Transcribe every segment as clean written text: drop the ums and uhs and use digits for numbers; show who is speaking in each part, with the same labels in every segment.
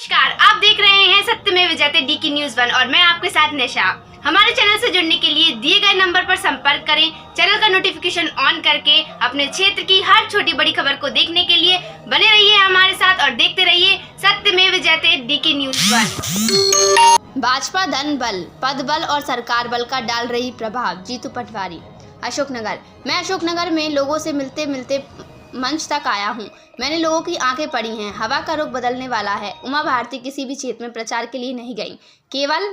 Speaker 1: नमस्कार, आप देख रहे हैं सत्यमेव जयते DK News 1 और मैं आपके साथ निशा। हमारे चैनल से जुड़ने के लिए दिए गए नंबर पर संपर्क करें। चैनल का नोटिफिकेशन ऑन करके अपने क्षेत्र की हर छोटी बड़ी खबर को देखने के लिए बने रहिए हमारे साथ और देखते रहिए सत्यमेव जयते DK News 1।
Speaker 2: भाजपा धन बल, पद बल और सरकार बल का डाल रही प्रभाव। जीतू पटवारी, अशोकनगर। मैं अशोकनगर में लोगों से मिलते मिलते मंच तक आया हूँ। मैंने लोगों की आंखें पढ़ी हैं। हवा का रुख बदलने वाला है। उमा भारती किसी भी क्षेत्र में प्रचार के लिए नहीं गई, केवल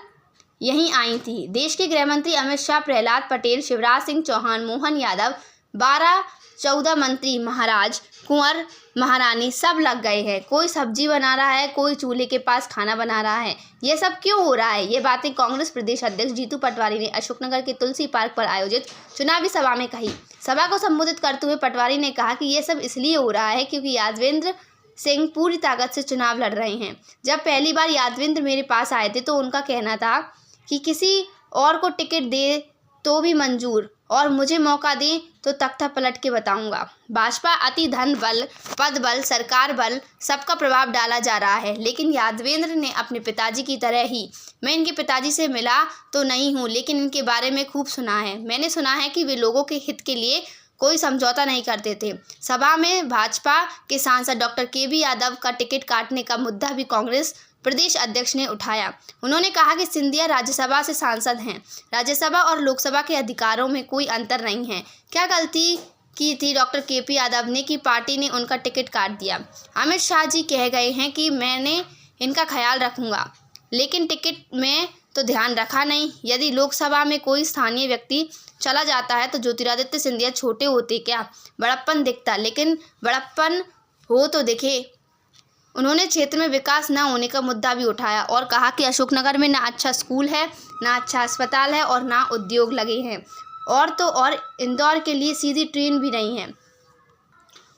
Speaker 2: यहीं आई थी। देश के गृह मंत्री अमित शाह, प्रहलाद पटेल, शिवराज सिंह चौहान, मोहन यादव, 12-14 मंत्री, महाराज, कुंवर, महारानी सब लग गए हैं। कोई सब्जी बना रहा है, कोई चूल्हे के पास खाना बना रहा है। ये सब क्यों हो रहा है? ये बातें कांग्रेस प्रदेश अध्यक्ष जीतू पटवारी ने अशोकनगर के तुलसी पार्क पर आयोजित चुनावी सभा में कही। सभा को संबोधित करते हुए पटवारी ने कहा कि ये सब इसलिए हो रहा है क्योंकि यादवेंद्र सिंह पूरी ताकत से चुनाव लड़ रहे हैं। जब पहली बार यादवेंद्र मेरे पास आए थे तो उनका कहना था कि किसी और को टिकट दे तो भी मंजूर और मुझे मौका दें तो तख्ता पलट के बताऊंगा। भाजपा अति धन बल, पद बल, सरकार बल सबका प्रभाव डाला जा रहा है, लेकिन यादवेंद्र ने अपने पिताजी की तरह ही, मैं इनके पिताजी से मिला तो नहीं हूँ लेकिन इनके बारे में खूब सुना है। मैंने सुना है कि वे लोगों के हित के लिए कोई समझौता नहीं करते थे। सभा में भाजपा के सांसद डॉक्टर KB यादव का टिकट काटने का मुद्दा भी कांग्रेस प्रदेश अध्यक्ष ने उठाया। उन्होंने कहा कि सिंधिया राज्यसभा से सांसद हैं। राज्यसभा और लोकसभा के अधिकारों में कोई अंतर नहीं है। क्या गलती की थी डॉक्टर KP यादव ने कि पार्टी ने उनका टिकट काट दिया? अमित शाह जी कह गए हैं कि मैंने इनका ख्याल रखूंगा, लेकिन टिकट में तो ध्यान रखा नहीं। यदि लोकसभा में कोई स्थानीय व्यक्ति चला जाता है तो ज्योतिरादित्य सिंधिया छोटे होते क्या? बड़प्पन दिखता, लेकिन बड़प्पन हो तो दिखे। उन्होंने क्षेत्र में विकास न होने का मुद्दा भी उठाया और कहा कि अशोकनगर में ना अच्छा स्कूल है, ना अच्छा अस्पताल है और ना उद्योग लगे हैं, और तो और इंदौर के लिए सीधी ट्रेन भी नहीं है।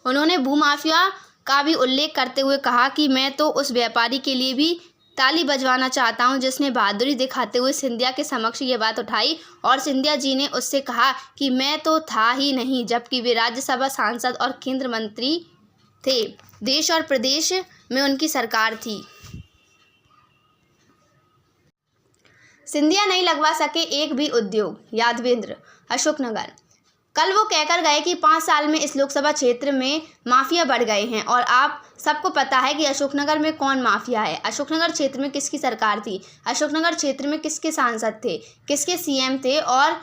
Speaker 2: उन्होंने भूमाफिया का भी उल्लेख करते हुए कहा कि मैं तो उस व्यापारी के लिए भी ताली बजवाना चाहता हूं जिसने बहादुरी दिखाते हुए सिंधिया के समक्ष ये बात उठाई और सिंधिया जी ने उससे कहा कि मैं तो था ही नहीं, जबकि वे राज्यसभा सांसद और केंद्र मंत्री थे। देश और प्रदेश में उनकी सरकार थी। सिंधिया नहीं लगवा सके एक भी उद्योग। यादवेंद्र, अशोकनगर। कल वो कहकर गए कि 5 साल में इस लोकसभा क्षेत्र में माफिया बढ़ गए हैं और आप सबको पता है कि अशोकनगर में कौन माफिया है। अशोकनगर क्षेत्र में किसकी सरकार थी? अशोकनगर क्षेत्र में किसके सांसद थे, किसके CM थे? और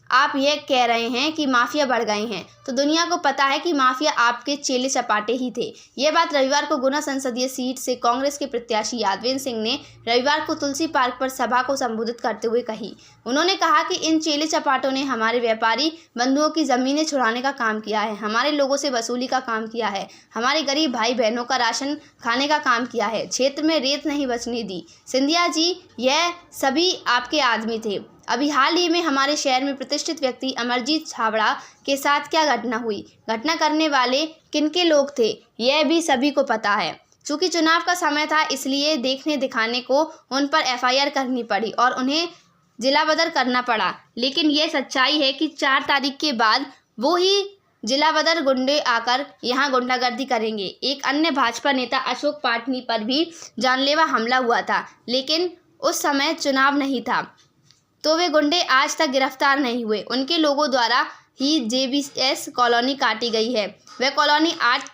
Speaker 2: आप ये कह रहे हैं कि माफिया बढ़ गए हैं, तो दुनिया को पता है कि माफिया आपके चेले चपाटे ही थे। ये बात रविवार को गुना संसदीय सीट से कांग्रेस के प्रत्याशी यादवेंद्र सिंह ने रविवार को तुलसी पार्क पर सभा को संबोधित करते हुए कही। उन्होंने कहा कि इन चेले चपाटों ने हमारे व्यापारी बंधुओं की जमीनें छुड़ाने का काम किया है, हमारे लोगों से वसूली का काम किया है, हमारे गरीब भाई बहनों का राशन खाने का काम किया है, क्षेत्र में रेत नहीं बचने दी। सिंधिया जी, यह सभी आपके आदमी थे। अभी हाल ही में हमारे शहर में प्रतिष्ठित व्यक्ति अमरजीत छाबड़ा के साथ क्या घटना हुई? घटना करने वाले किनके लोग थे, यह भी सभी को पता है। चूंकि चुनाव का समय था इसलिए देखने दिखाने को उन पर FIR करनी पड़ी और उन्हें जिला बदर करना पड़ा, लेकिन यह सच्चाई है कि 4 तारीख के बाद वो ही जिला बदर गुंडे आकर यहाँ गुंडागर्दी करेंगे। एक अन्य भाजपा नेता अशोक पाटनी पर भी जानलेवा हमला हुआ था, लेकिन उस समय चुनाव नहीं था तो वे गुंडे आज तक गिरफ्तार नहीं हुए। उनके लोगों द्वारा ही JBS कॉलोनी काटी गई है। वह कॉलोनी 8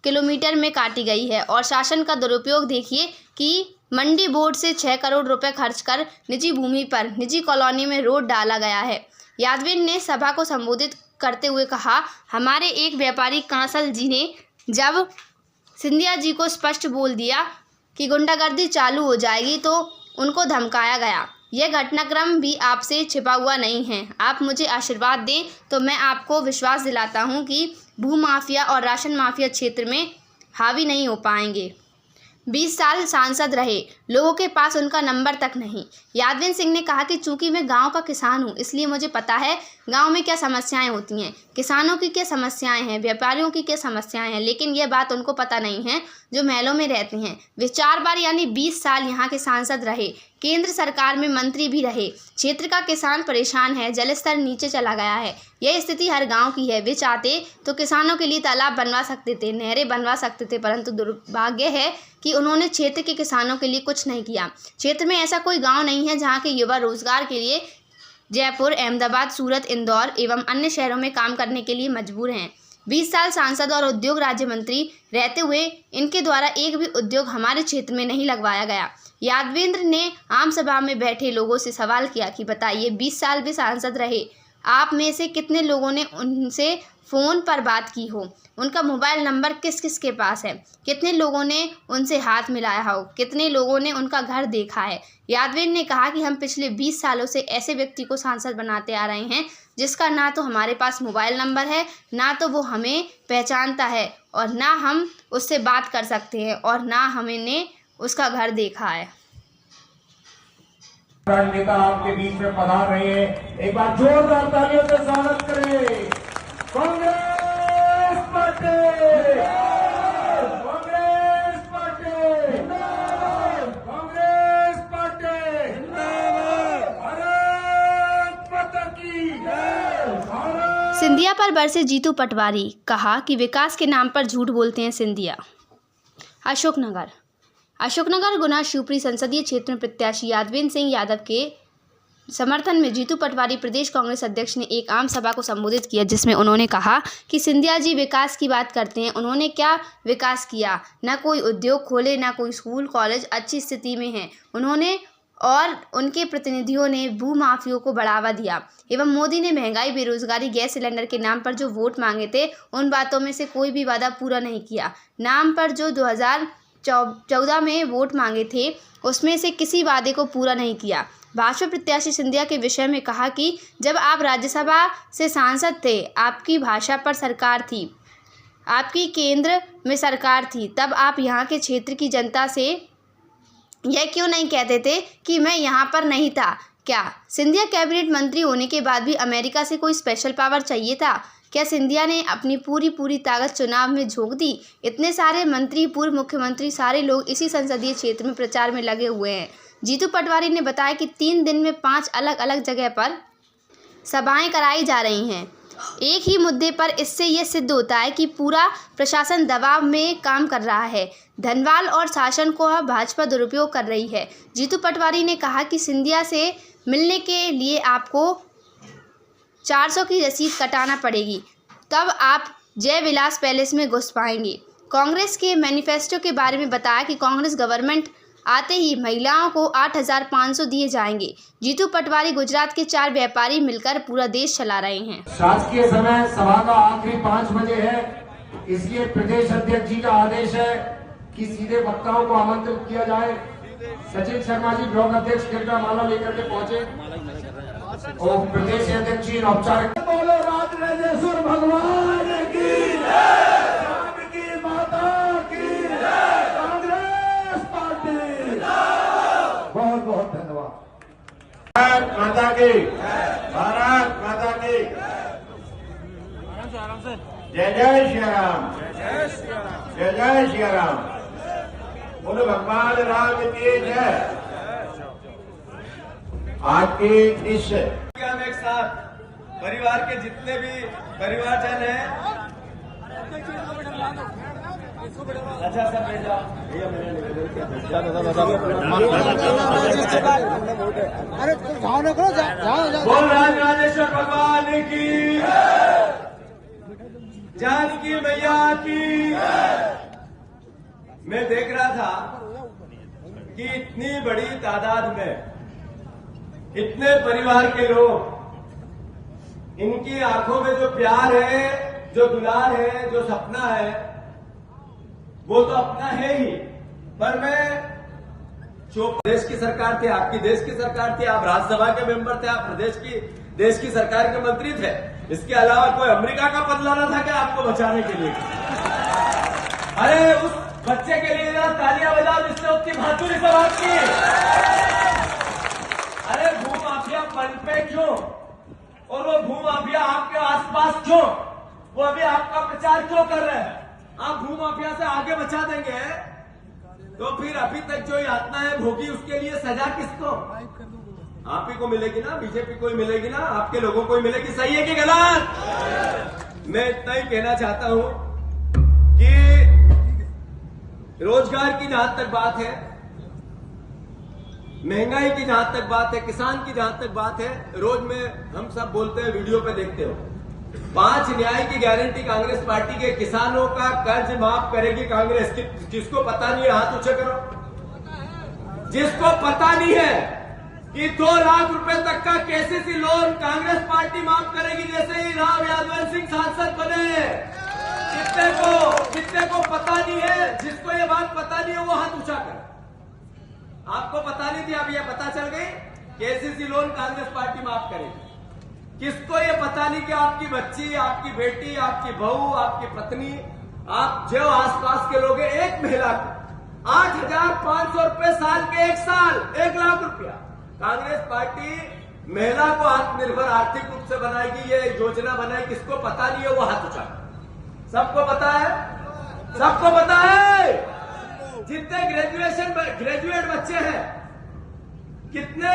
Speaker 2: किलोमीटर में काटी गई है और शासन का दुरुपयोग देखिए कि मंडी बोर्ड से 6 करोड़ रुपए खर्च कर निजी भूमि पर निजी कॉलोनी में रोड डाला गया है। यादवेंद्र ने सभा को संबोधित करते हुए कहा, हमारे एक व्यापारी कांसल जी ने जब सिंधिया जी को स्पष्ट बोल दिया कि गुंडागर्दी चालू हो जाएगी तो उनको धमकाया गया। यह घटनाक्रम भी आपसे छिपा हुआ नहीं है। आप मुझे आशीर्वाद दें तो मैं आपको विश्वास दिलाता हूं कि भूमाफिया और राशन माफिया क्षेत्र में हावी नहीं हो पाएंगे। 20 साल सांसद रहे, लोगों के पास उनका नंबर तक नहीं। यादवेंद्र सिंह ने कहा कि चूंकि मैं गांव का किसान हूं इसलिए मुझे पता है गांव में क्या समस्याएं होती हैं, किसानों की क्या समस्याएं हैं, व्यापारियों की क्या समस्याएं हैं, लेकिन यह बात उनको पता नहीं है जो महलों में रहते हैं। वे 4 बार यानी 20 साल यहाँ के सांसद रहे, केंद्र सरकार में मंत्री भी रहे। क्षेत्र का किसान परेशान है, जलस्तर नीचे चला गया है। यह स्थिति हर गांव की है। वे चाहते तो किसानों के लिए तालाब बनवा सकते थे, नहरें बनवा सकते थे, परंतु दुर्भाग्य है कि कि उन्होंने क्षेत्र के किसानों के लिए कुछ नहीं किया। क्षेत्र में ऐसा कोई गांव नहीं है जहां के युवा रोजगार के लिए जयपुर, अहमदाबाद, सूरत, इंदौर एवं अन्य शहरों में काम करने के लिए मजबूर हैं। 20 साल सांसद और उद्योग राज्य मंत्री रहते हुए इनके द्वारा एक भी उद्योग हमारे क्षेत्र में नहीं लगवाया गया। यादवेंद्र ने आम सभा में बैठे लोगों से सवाल किया कि बताइए 20 साल भी सांसद रहे, आप में से कितने लोगों ने उनसे फ़ोन पर बात की हो, उनका मोबाइल नंबर किस किस के पास है, कितने लोगों ने उनसे हाथ मिलाया हो, कितने लोगों ने उनका घर देखा है। यादवेंद्र ने कहा कि हम पिछले 20 सालों से ऐसे व्यक्ति को सांसद बनाते आ रहे हैं जिसका ना तो हमारे पास मोबाइल नंबर है, ना तो वो हमें पहचानता है और ना हम उससे बात कर सकते हैं और ना हमने उसका घर देखा है।
Speaker 3: नेता आपके बीच में पधार रहे हैं, एक बार जोरदार तालियों से स्वागत करें। Congress party, Congress party, Congress party, Bharat माता की जय।
Speaker 2: सिंधिया पर बरसे जीतू पटवारी, कहा कि विकास के नाम पर झूठ बोलते हैं सिंधिया। अशोकनगर गुना शिवपुरी संसदीय क्षेत्र में प्रत्याशी यादवेंद्र सिंह यादव के समर्थन में जीतू पटवारी प्रदेश कांग्रेस अध्यक्ष ने एक आम सभा को संबोधित किया, जिसमें उन्होंने कहा कि सिंधिया जी विकास की बात करते हैं, उन्होंने क्या विकास किया, ना कोई उद्योग खोले, ना कोई स्कूल कॉलेज अच्छी स्थिति में है। उन्होंने और उनके प्रतिनिधियों ने भूमाफियों को बढ़ावा दिया एवं मोदी ने महंगाई, बेरोजगारी, गैस सिलेंडर के नाम पर जो वोट मांगे थे उन बातों में से कोई भी वादा पूरा नहीं किया। नाम पर जो 2014 में वोट मांगे थे उसमें से किसी वादे को पूरा नहीं किया। भाजपा प्रत्याशी सिंधिया के विषय में कहा कि जब आप राज्यसभा से सांसद थे, आपकी भाषा पर सरकार थी, आपकी केंद्र में सरकार थी, तब आप यहाँ के क्षेत्र की जनता से यह क्यों नहीं कहते थे कि मैं यहाँ पर नहीं था? क्या सिंधिया कैबिनेट मंत्री होने के बाद भी अमेरिका से कोई स्पेशल पावर चाहिए था? क्या सिंधिया ने अपनी पूरी ताकत चुनाव में झोंक दी? इतने सारे मंत्री, पूर्व मुख्यमंत्री, सारे लोग इसी संसदीय क्षेत्र में प्रचार में लगे हुए हैं। जीतू पटवारी ने बताया कि 3 दिन में 5 अलग अलग जगह पर सभाएं कराई जा रही हैं एक ही मुद्दे पर। इससे यह सिद्ध होता है कि पूरा प्रशासन दबाव में काम कर रहा है। धनवाल और शासन को भाजपा दुरुपयोग कर रही है। जीतू पटवारी ने कहा कि सिंधिया से मिलने के लिए आपको 400 की रसीद कटाना पड़ेगी, तब आप जय विलास पैलेस में घुस पाएंगे। कांग्रेस के मैनिफेस्टो के बारे में बताया कि कांग्रेस गवर्नमेंट आते ही महिलाओं को 8,500 दिए जाएंगे। जीतू पटवारी गुजरात के 4 व्यापारी मिलकर पूरा देश चला रहे हैं।
Speaker 3: शासकीय समय सभा का आखिरी 5 बजे है, इसलिए प्रदेश अध्यक्ष जी का आदेश है कि सीधे वक्ताओं को आमंत्रित किया जाए। सचिन शर्मा जी ब्लॉक अध्यक्ष कृपया माला लेकर के पहुंचे और प्रदेश अध्यक्ष जी औपचारिक। बोलो राजराजेश्वर भगवान की जय, जानकी माता की जय, कांग्रेस पार्टी। बहुत बहुत धन्यवाद। भारत माता की, भारत माता की जय। जय श्री राम, जय जय श्री राम। बोलो भगवान राम की जय। आज के इस
Speaker 4: हम एक साथ परिवार के जितने भी परिवारजन हैं, अच्छा सब भेजा बोल राजराजेश्वर भगवान की, जानकी मैया की। मैं देख रहा था कि इतनी बड़ी तादाद में इतने परिवार के लोग, इनकी आंखों में जो प्यार है, जो दुलार है, जो सपना है, वो तो अपना है ही, पर मैं जो देश की सरकार थी, आपकी देश की सरकार थी, आप राज्यसभा के मेंबर थे, आप देश की सरकार के मंत्री थे, इसके अलावा कोई अमेरिका का पद लाना था क्या आपको बचाने के लिए? अरे उस बच्चे के लिए जरा तालियां बजाओ जिसने उतनी बहादुरी से बात की। अरे भूमाफिया पनपे क्यों, और वो भूमाफिया आपके आसपास क्यों, वो अभी आपका प्रचार क्यों कर रहे हैं? आप भूमाफिया से आगे बचा देंगे तो फिर अभी तक जो यातना है भोगी, उसके लिए सजा किसको? आप ही को मिलेगी ना, बीजेपी को ही मिलेगी ना, आपके लोगों को ही मिलेगी। सही है कि गलत? मैं इतना ही कहना चाहता हूं कि रोजगार की जहां तक बात है, महंगाई की जहां तक बात है, किसान की जहां तक बात है, रोज में हम सब बोलते हैं, वीडियो पे देखते हो, 5 न्याय की गारंटी कांग्रेस पार्टी के, किसानों का कर्ज माफ करेगी कांग्रेस की। जिसको पता नहीं है हाथ ऊंचे करो। जिसको पता नहीं है कि 2 लाख रुपए तक का केसीसी लोन कांग्रेस पार्टी माफ करेगी जैसे ही राव यादव सिंह सांसद बने। कितने को पता नहीं है, जिसको ये बात पता नहीं है वो हाथ ऊंचा करे। आपको पता नहीं थी, अब ये पता चल गई, केसीसी लोन कांग्रेस पार्टी माफ करेगी। किसको ये पता नहीं कि आपकी बच्ची, आपकी बेटी, आपकी बहू, आपकी पत्नी, आप जो आसपास के लोग हैं, एक महिला को 8,500 रुपए साल के, 1 साल 1 लाख रुपया कांग्रेस पार्टी महिला को आत्मनिर्भर आर्थिक रूप से बनाएगी। ये योजना बनाई, किसको पता नहीं है वो हाथ उठा। सबको पता है, सबको पता है। जितने ग्रेजुएट बच्चे हैं, कितने